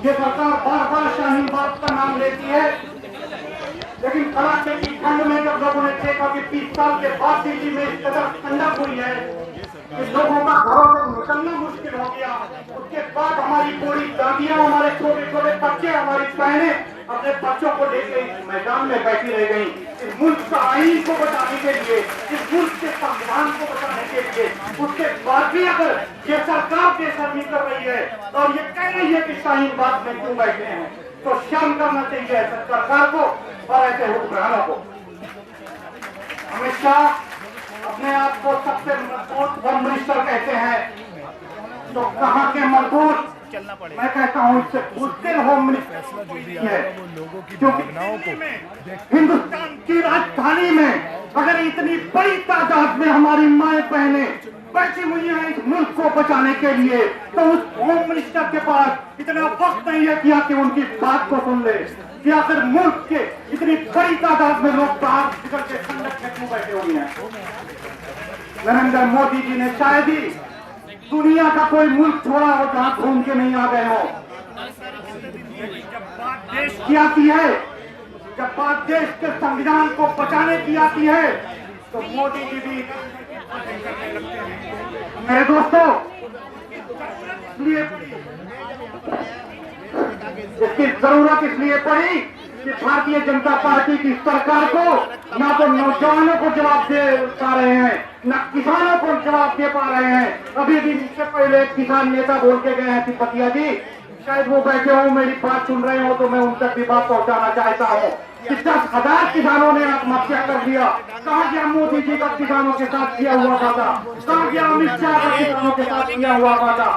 ये सरकार बार बार शाहीन बाग का नाम लेती है, लेकिन कड़ाके की ठंड में जब लोगों ने देखा कि 20 साल के बाद दिल्ली में इस कदर ठंडक हुई है कि लोगों का घरों से निकलना मुश्किल हो गया, उसके बाद हमारी बूढ़ी दादियां, हमारे छोटे छोटे बच्चे, हमारी बहनें अपने बच्चों को लेकर इस मैदान में बैठी रह गई। इस मुल्क का आईन को बचाने के लिए, इस मुल्क के संविधान को बचाने के लिए, उसके बाद भी अगर ये सरकार बेशर्मी कर रही है और ये कह रही है कि शाहीन बाग में क्यों बैठे हैं, तो शर्म करना चाहिए ऐसे सरकार को और ऐसे हुक्मरानों को। अमित शाह अपने आप को सबसे मजबूत होम मिनिस्टर कहते हैं, तो कहाँ के मजबूत? मैं कहता हूँ इससे मुश्किल होम मिनिस्टर है, क्योंकि हिंदुस्तान की राजधानी में अगर इतनी बड़ी तादाद में हमारी माए बहनें बैठी हुई हैं इस मुल्क को बचाने के लिए, तो उस होम मिनिस्टर के पास इतना वक्त नहीं है कि आके उनकी बात को सुन ले कि आखिर मुल्क के इतनी बड़ी तादाद में लोग बाहर निकल के संकट में क्यों बैठे हुए हैं। नरेंद्र मोदी जी ने शायद ही दुनिया का कोई मुल्क छोड़ा हो जहां घूम के नहीं आ गए हो। जब बात देश की आती है, जब बात देश के संविधान को बचाने की आती है, तो मोदी जी भी मेरे दोस्तों इसकी जरूरत इसलिए पड़ी कि भारतीय जनता पार्टी की सरकार को ना तो नौजवानों को जवाब दे पा रहे हैं, न किसानों को जवाब दे पा रहे हैं। अभी भी इससे पहले एक किसान नेता बोल के गए हैं तिब्बतिया जी, शायद वो बैठे हो, मेरी बात सुन रहे हो, तो मैं उन तक भी बात पहुंचाना चाहता हूँ कि 10,000 किसानों ने आत्महत्या कर दिया। कहाँ गया मोदी जी का किसानों के साथ किया हुआ वादा? कहाँ गया अमित शाह का किसानों के साथ किया हुआ वादा?